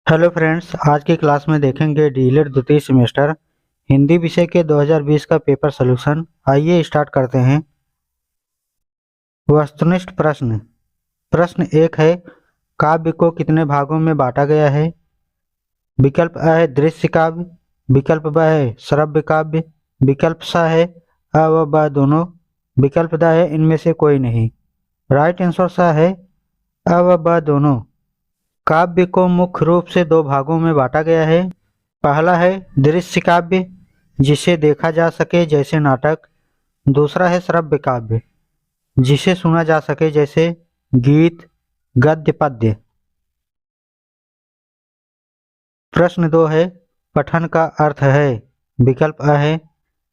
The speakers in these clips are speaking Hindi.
हेलो फ्रेंड्स, आज की क्लास में देखेंगे डीएलएड द्वितीय सेमेस्टर हिंदी विषय के 2020 का पेपर सॉल्यूशन। आइए स्टार्ट करते हैं। वस्तुनिष्ठ प्रश्न। प्रश्न एक है, काव्य को कितने भागों में बांटा गया है? विकल्प अ है दृश्य काव्य, विकल्प ब है श्रव्य काव्य, विकल्प स है अ व ब दोनों, विकल्प द है इनमें से कोई नहीं। राइट आंसर स है अ व ब दोनों। काव्य को मुख्य रूप से दो भागों में बांटा गया है। पहला है दृश्य काव्य, जिसे देखा जा सके जैसे नाटक। दूसरा है श्रव्य काव्य, जिसे सुना जा सके जैसे गीत, गद्य, पद्य। प्रश्न दो है, पठन का अर्थ है। विकल्प अ है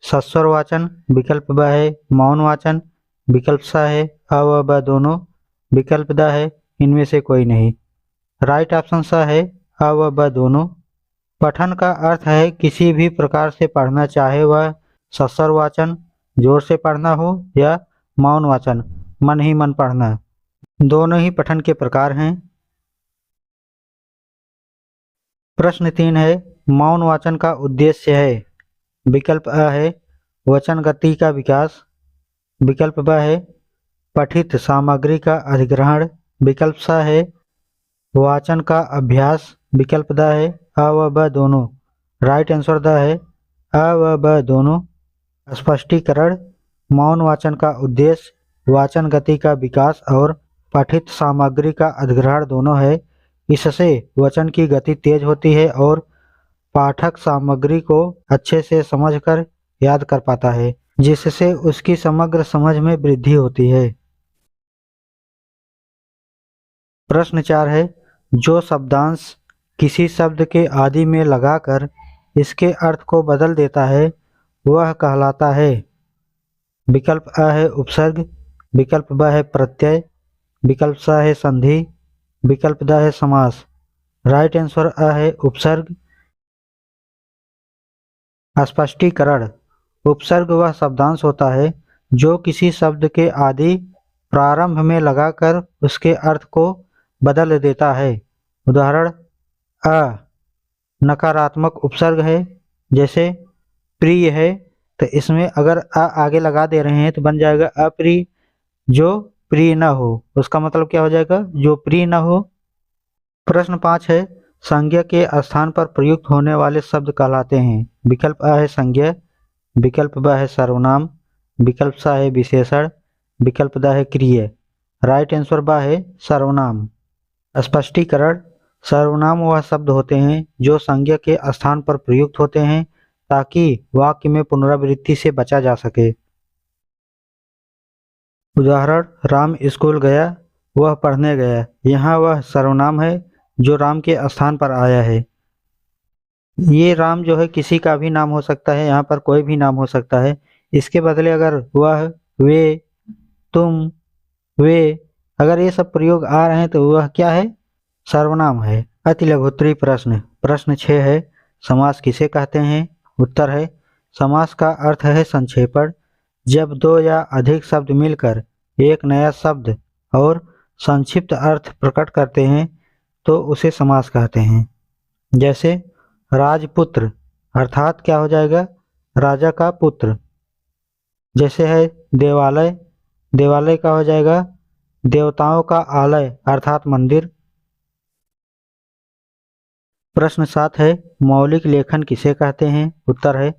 सस्वर वाचन, विकल्प ब है मौन वाचन, विकल्प स है अ व ब दोनों, विकल्प द है इनमें से कोई नहीं। राइट ऑप्शन स है अ व ब दोनों। पठन का अर्थ है किसी भी प्रकार से पढ़ना, चाहे वह सस्वर वाचन जोर से पढ़ना हो या मौन वाचन मन ही मन पढ़ना। दोनों ही पठन के प्रकार हैं। प्रश्न तीन है, मौन वाचन का उद्देश्य है। विकल्प अ है वचन गति का विकास, विकल्प ब है पठित सामग्री का अधिग्रहण, विकल्प स है वाचन का अभ्यास, विकल्प द है अ व ब दोनों। राइट आंसर द है अ व ब दोनों। स्पष्टीकरण। मौन वाचन का उद्देश्य वाचन गति का विकास और पठित सामग्री का अधिग्रहण दोनों है। इससे वचन की गति तेज होती है और पाठक सामग्री को अच्छे से समझकर याद कर पाता है, जिससे उसकी समग्र समझ में वृद्धि होती है। प्रश्न चार है, जो शब्दांश किसी शब्द के आदि में लगाकर इसके अर्थ को बदल देता है वह कहलाता है। विकल्प अ है उपसर्ग, विकल्प ब है प्रत्यय, विकल्प स है संधि, विकल्प द है समास। राइट आंसर अ है उपसर्ग। स्पष्टीकरण। उपसर्ग वह शब्दांश होता है जो किसी शब्द के आदि प्रारंभ में लगाकर उसके अर्थ को बदल देता है। उदाहरण, अ नकारात्मक उपसर्ग है, जैसे प्रिय है, तो इसमें अगर अ आगे लगा दे रहे हैं तो बन जाएगा अप्रिय, जो प्रिय न हो। उसका मतलब क्या हो जाएगा? जो प्रिय न हो। प्रश्न पाँच है, संज्ञा के स्थान पर प्रयुक्त होने वाले शब्द कहलाते हैं। विकल्प अ है संज्ञा, विकल्प ब है सर्वनाम, विकल्प स है विशेषण, विकल्प द है क्रिया। राइट आंसर ब है सर्वनाम। स्पष्टीकरण। सर्वनाम वह शब्द होते हैं जो संज्ञा के स्थान पर प्रयुक्त होते हैं ताकि वाक्य में पुनरावृत्ति से बचा जा सके। उदाहरण, राम स्कूल गया, वह पढ़ने गया। यहाँ वह सर्वनाम है जो राम के स्थान पर आया है। ये राम जो है किसी का भी नाम हो सकता है, यहाँ पर कोई भी नाम हो सकता है। इसके बदले अगर वह, वे, तुम, वे, अगर ये सब प्रयोग आ रहे हैं तो वह क्या है? सर्वनाम है। अति लघुत्तरी प्रश्न। प्रश्न 6 है, समास किसे कहते हैं? उत्तर है, समास का अर्थ है संक्षेपण। जब दो या अधिक शब्द मिलकर एक नया शब्द और संक्षिप्त अर्थ प्रकट करते हैं तो उसे समास कहते हैं। जैसे राजपुत्र अर्थात क्या हो जाएगा? राजा का पुत्र। जैसे है देवालय, देवालय का हो जाएगा देवताओं का आलय अर्थात मंदिर। प्रश्न 7 है, मौलिक लेखन किसे कहते हैं? उत्तर है,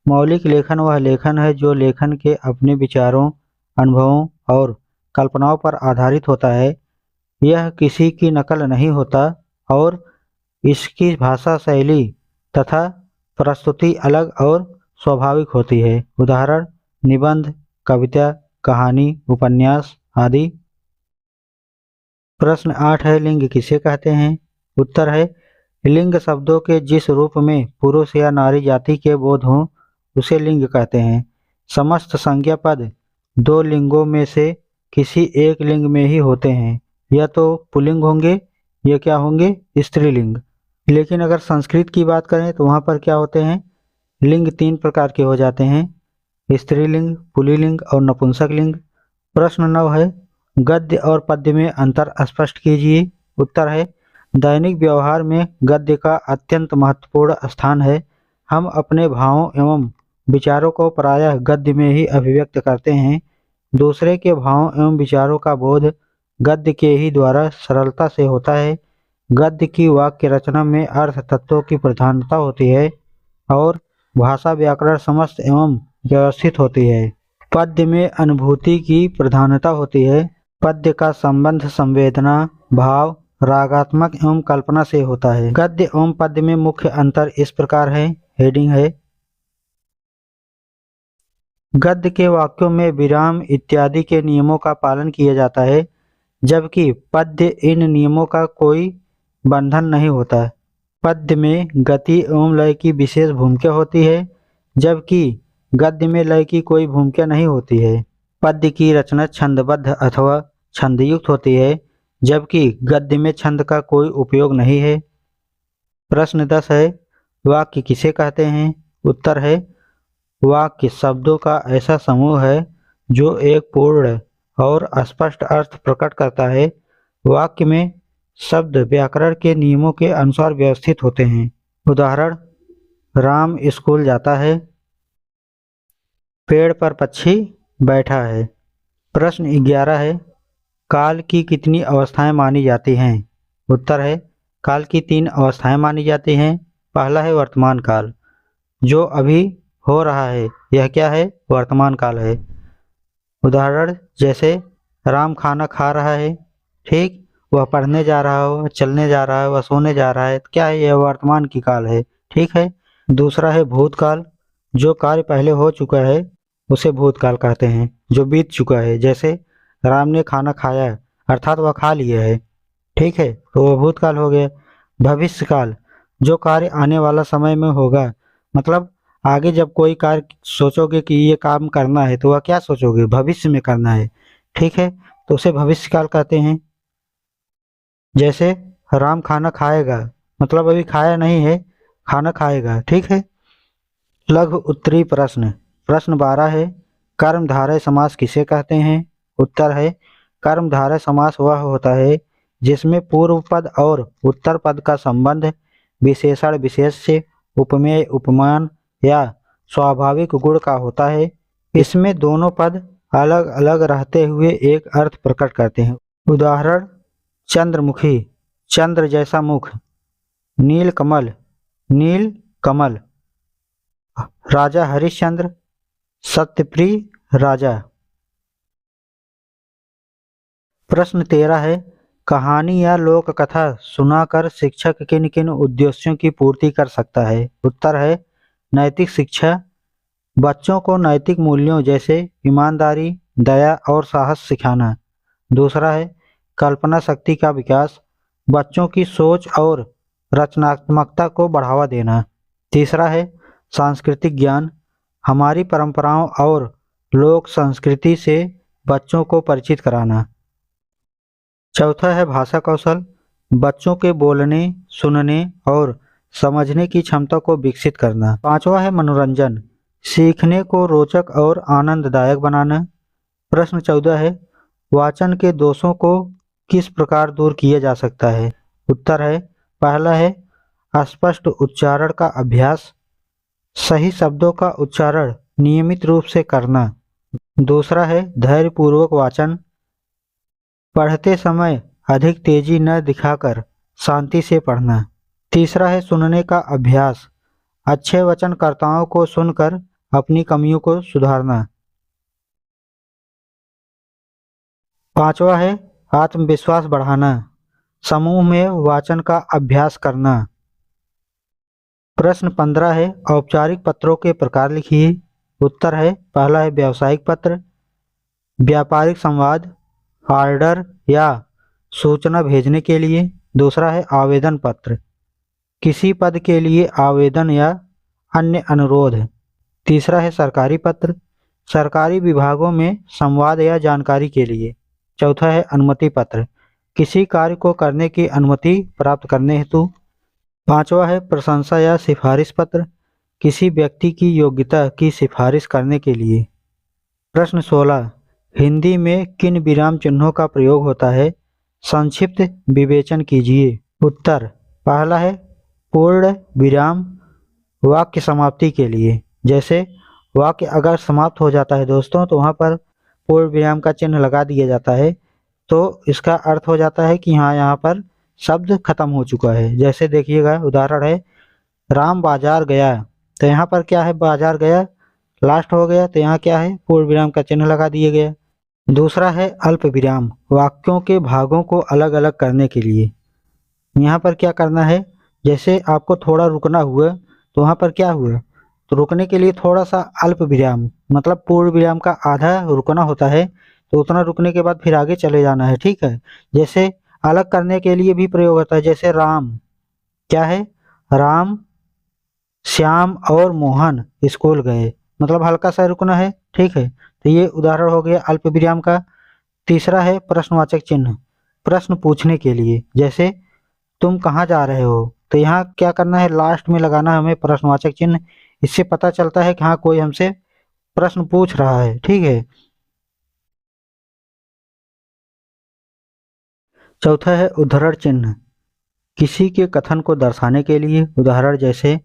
मौलिक लेखन वह लेखन है जो लेखन के अपने विचारों, अनुभवों और कल्पनाओं पर आधारित होता है। यह किसी की नकल नहीं होता और इसकी भाषा शैली तथा प्रस्तुति अलग और स्वाभाविक होती है। उदाहरण, निबंध, कविता, कहानी, उपन्यास आदि। प्रश्न 8 है, लिंग किसे कहते हैं? उत्तर है, लिंग शब्दों के जिस रूप में पुरुष या नारी जाति के बोध हों उसे लिंग कहते हैं। समस्त संज्ञा पद दो लिंगों में से किसी एक लिंग में ही होते हैं, या तो पुल्लिंग होंगे या क्या होंगे? स्त्रीलिंग। लेकिन अगर संस्कृत की बात करें तो वहाँ पर क्या होते हैं? लिंग तीन प्रकार के हो जाते हैं, स्त्रीलिंग, पुल्लिंग और नपुंसक लिंग। प्रश्न 9 है, गद्य और पद्य में अंतर स्पष्ट कीजिए। उत्तर है, दैनिक व्यवहार में गद्य का अत्यंत महत्वपूर्ण स्थान है। हम अपने भावों एवं विचारों को प्रायः गद्य में ही अभिव्यक्त करते हैं। दूसरे के भावों एवं विचारों का बोध गद्य के ही द्वारा सरलता से होता है। गद्य की वाक्य रचना में अर्थ तत्वों की प्रधानता होती है और भाषा व्याकरण समस्त एवं व्यवस्थित होती है। पद्य में अनुभूति की प्रधानता होती है। पद्य का संबंध संवेदना, भाव, रागात्मक एवं कल्पना से होता है। गद्य एवं पद्य में मुख्य अंतर इस प्रकार है। हेडिंग है, गद्य के वाक्यों में विराम इत्यादि के नियमों का पालन किया जाता है, जबकि पद्य इन नियमों का कोई बंधन नहीं होता। पद्य में गति एवं लय की विशेष भूमिका होती है, जबकि गद्य में लय की कोई भूमिका नहीं होती है। पद्य की रचना छंदबद्ध अथवा छंदयुक्त होती है, जबकि गद्य में छंद का कोई उपयोग नहीं है। प्रश्न 10 है, वाक्य किसे कहते हैं? उत्तर है, वाक्य शब्दों का ऐसा समूह है जो एक पूर्ण और स्पष्ट अर्थ प्रकट करता है। वाक्य में शब्द व्याकरण के नियमों के अनुसार व्यवस्थित होते हैं। उदाहरण, राम स्कूल जाता है। पेड़ पर पक्षी बैठा है। प्रश्न 11 है, काल की कितनी अवस्थाएं मानी जाती हैं? उत्तर है, काल की 3 अवस्थाएं मानी जाती हैं। पहला है वर्तमान काल, जो अभी हो रहा है, यह क्या है? वर्तमान काल है। उदाहरण जैसे राम खाना खा रहा है, ठीक, वह पढ़ने जा रहा हो, चलने जा रहा है, वह सोने जा रहा है, तो क्या है? यह वर्तमान की काल है, ठीक है। दूसरा है भूतकाल, जो कार्य पहले हो चुका है उसे भूतकाल कहते हैं, जो बीत चुका है। जैसे राम ने खाना खाया है, अर्थात वह खा लिया है, ठीक है, तो वह भूतकाल हो गया। भविष्य काल, जो कार्य आने वाला समय में होगा, मतलब आगे जब कोई कार्य सोचोगे कि ये काम करना है तो वह क्या सोचोगे? भविष्य में करना है, ठीक है, तो उसे भविष्य काल कहते हैं। जैसे राम खाना खाएगा, मतलब अभी खाया नहीं है, खाना खाएगा, ठीक है। लघु उत्तरी प्रश्न, प्रश्न 12 है, कर्मधारय समास किसे कहते हैं? उत्तर है, कर्मधारय समास वह होता है जिसमें पूर्व पद और उत्तर पद का संबंध विशेषण विशेष से, उपमेय उपमान या स्वाभाविक गुण का होता है। इसमें दोनों पद अलग अलग रहते हुए एक अर्थ प्रकट करते हैं। उदाहरण, चंद्रमुखी, चंद्र जैसा मुख। नील कमल, नील कमल। राजा हरिश्चंद्र, सत्यप्रिय राजा। प्रश्न 13 है, कहानी या लोक कथा सुनाकर शिक्षक किन किन उद्देश्यों की पूर्ति कर सकता है? उत्तर है, नैतिक शिक्षा, बच्चों को नैतिक मूल्यों जैसे ईमानदारी, दया और साहस सिखाना। दूसरा है कल्पना शक्ति का विकास, बच्चों की सोच और रचनात्मकता को बढ़ावा देना। तीसरा है सांस्कृतिक ज्ञान, हमारी परंपराओं और लोक संस्कृति से बच्चों को परिचित कराना। चौथा है भाषा कौशल, बच्चों के बोलने, सुनने और समझने की क्षमता को विकसित करना। पांचवा है मनोरंजन, सीखने को रोचक और आनंददायक बनाना। प्रश्न 14 है, वाचन के दोषों को किस प्रकार दूर किया जा सकता है? उत्तर है, पहला है अस्पष्ट उच्चारण का अभ्यास, सही शब्दों का उच्चारण नियमित रूप से करना। दूसरा है धैर्यपूर्वक वाचन, पढ़ते समय अधिक तेजी न दिखाकर शांति से पढ़ना। तीसरा है सुनने का अभ्यास, अच्छे वचनकर्ताओं को सुनकर अपनी कमियों को सुधारना। पांचवा है आत्मविश्वास बढ़ाना, समूह में वाचन का अभ्यास करना। प्रश्न 15 है, औपचारिक पत्रों के प्रकार लिखिए। उत्तर है, पहला है व्यावसायिक पत्र, व्यापारिक संवाद, ऑर्डर या सूचना भेजने के लिए। दूसरा है आवेदन पत्र, किसी पद के लिए आवेदन या अन्य अनुरोध। तीसरा है सरकारी पत्र, सरकारी विभागों में संवाद या जानकारी के लिए। चौथा है अनुमति पत्र, किसी कार्य को करने की अनुमति प्राप्त करने हेतु। पांचवा है प्रशंसा या सिफारिश पत्र, किसी व्यक्ति की योग्यता की सिफारिश करने के लिए। प्रश्न 16, हिंदी में किन विराम चिन्हों का प्रयोग होता है? संक्षिप्त विवेचन कीजिए। उत्तर पहला है पूर्ण विराम वाक्य समाप्ति के लिए। जैसे वाक्य अगर समाप्त हो जाता है दोस्तों तो वहाँ पर पूर्ण विराम का चिन्ह लगा दिया जाता है, तो इसका अर्थ हो जाता है कि हाँ यहाँ पर शब्द खत्म हो चुका है। जैसे देखिएगा उदाहरण है राम बाजार गया, तो यहाँ पर क्या है बाजार गया लास्ट हो गया, तो यहाँ क्या है पूर्ण विराम का चिन्ह लगा दिया गया। दूसरा है अल्प विराम वाक्यों के भागों को अलग अलग करने के लिए। यहाँ पर क्या करना है, जैसे आपको थोड़ा रुकना हुआ तो वहाँ पर क्या हुआ, तो रुकने के लिए थोड़ा सा अल्प विराम मतलब पूर्ण विराम का आधा रुकना होता है, तो उतना रुकने के बाद फिर आगे चले जाना है। ठीक है, जैसे अलग करने के लिए भी प्रयोग होता है। जैसे राम क्या है, राम श्याम और मोहन स्कूल गए, मतलब हल्का सा रुकना है। ठीक है, तो ये उदाहरण हो गया अल्प विराम का। तीसरा है प्रश्नवाचक चिन्ह प्रश्न पूछने के लिए। जैसे तुम कहाँ जा रहे हो, तो यहाँ क्या करना है लास्ट में लगाना है हमें प्रश्नवाचक चिन्ह। इससे पता चलता है कि हाँ कोई हमसे प्रश्न पूछ रहा है। ठीक है, चौथा है उद्धरण चिन्ह किसी के कथन को दर्शाने के लिए। उदाहरण जैसे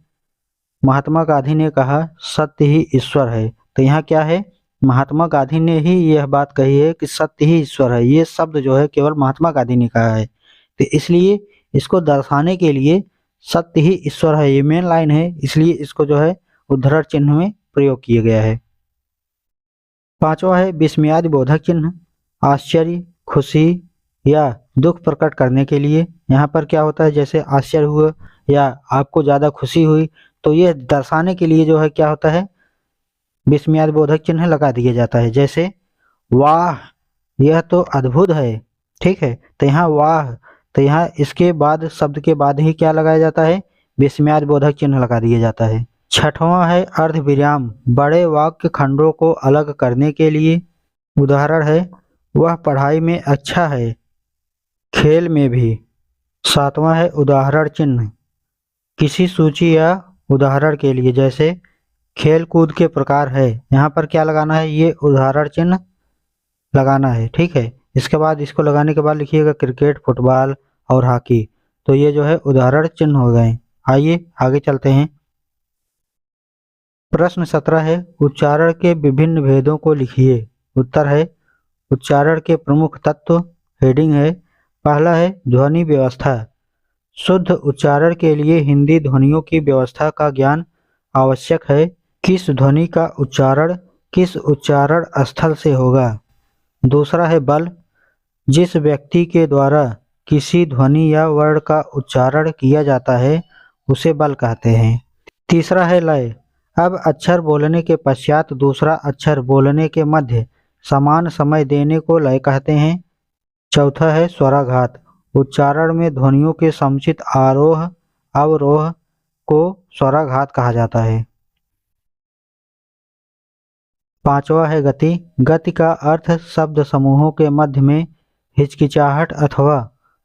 महात्मा गांधी ने कहा सत्य ही ईश्वर है, तो यहाँ क्या है महात्मा गांधी ने ही यह बात कही है कि सत्य ही ईश्वर है। ये शब्द जो है केवल महात्मा गांधी ने कहा है, तो इसलिए इसको दर्शाने के लिए सत्य ही ईश्वर है ये मेन लाइन है, इसलिए इसको जो है उद्धरण चिन्ह में प्रयोग किया गया है। पांचवा है विस्मयादि बोधक चिन्ह आश्चर्य खुशी या दुख प्रकट करने के लिए। यहाँ पर क्या होता है जैसे आश्चर्य हुआ या आपको ज़्यादा खुशी हुई, तो ये दर्शाने के लिए जो है क्या होता है विस्मयादि बोधक चिन्ह लगा दिया जाता है। जैसे वाह यह तो अद्भुत है। ठीक है, तो यहाँ वाह, तो यहाँ इसके बाद शब्द के बाद ही क्या लगाया जाता है विस्मयादि बोधक चिन्ह लगा दिया जाता है। छठवां है अर्ध विराम बड़े वाक्य खंडों को अलग करने के लिए। उदाहरण है वह पढ़ाई में अच्छा है खेल में भी। सातवां है उदाहरण चिन्ह किसी सूची या उदाहरण के लिए। जैसे खेल कूद के प्रकार है, यहाँ पर क्या लगाना है ये उदाहरण चिन्ह लगाना है। ठीक है, इसके बाद इसको लगाने के बाद लिखिएगा क्रिकेट फुटबॉल और हॉकी, तो ये जो है उदाहरण चिन्ह हो गए। आइए आगे चलते हैं। प्रश्न 17 है उच्चारण के विभिन्न भेदों को लिखिए। उत्तर है उच्चारण के प्रमुख तत्व। हेडिंग है पहला है ध्वनि व्यवस्था शुद्ध उच्चारण के लिए हिंदी ध्वनियों की व्यवस्था का ज्ञान आवश्यक है। किस ध्वनि का उच्चारण किस उच्चारण स्थल से होगा। दूसरा है बल जिस व्यक्ति के द्वारा किसी ध्वनि या वर्ण का उच्चारण किया जाता है उसे बल कहते हैं। तीसरा है लय अब अक्षर बोलने के पश्चात दूसरा अक्षर बोलने के मध्य समान समय देने को लय कहते हैं। चौथा है स्वराघात उच्चारण में ध्वनियों के समुचित आरोह अवरोह को स्वराघात कहा जाता है। पांचवा है गति गति का अर्थ शब्द समूहों के मध्य में हिचकिचाहट अथवा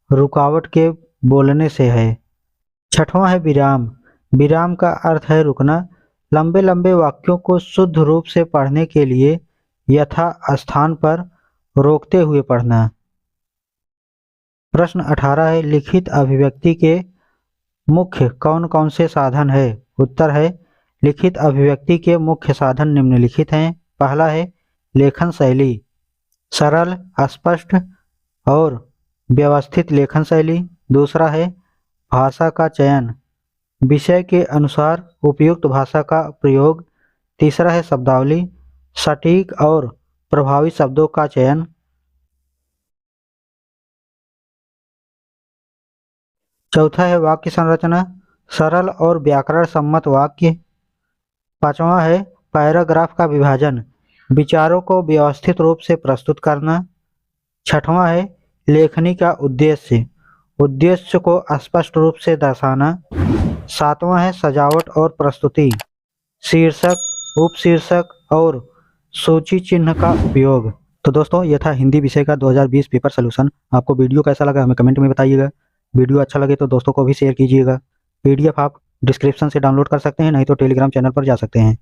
रुकावट के बोलने से है। छठवां है विराम विराम का अर्थ है रुकना लंबे लंबे वाक्यों को शुद्ध रूप से पढ़ने के लिए यथा स्थान पर रोकते हुए पढ़ना। प्रश्न 18 है लिखित अभिव्यक्ति के मुख्य कौन कौन से साधन है। उत्तर है लिखित अभिव्यक्ति के मुख्य साधन निम्नलिखित हैं। पहला है लेखन शैली सरल स्पष्ट और व्यवस्थित लेखन शैली। दूसरा है भाषा का चयन विषय के अनुसार उपयुक्त भाषा का प्रयोग। तीसरा है शब्दावली सटीक और प्रभावी शब्दों का चयन। चौथा है वाक्य संरचना सरल और व्याकरण सम्मत वाक्य। पांचवा है पैराग्राफ का विभाजन विचारों को व्यवस्थित रूप से प्रस्तुत करना। छठवां है लेखनी का उद्देश्य उद्देश्य को स्पष्ट रूप से दर्शाना। सातवां है सजावट और प्रस्तुति शीर्षक उपशीर्षक और सूची चिन्ह का उपयोग। तो दोस्तों ये था हिंदी विषय का 2020 पेपर सोल्यूशन। आपको वीडियो कैसा लगा हमें कमेंट में बताइएगा। वीडियो अच्छा लगे तो दोस्तों को भी शेयर कीजिएगा। PDF आप डिस्क्रिप्शन से डाउनलोड कर सकते हैं, नहीं तो टेलीग्राम चैनल पर जा सकते हैं।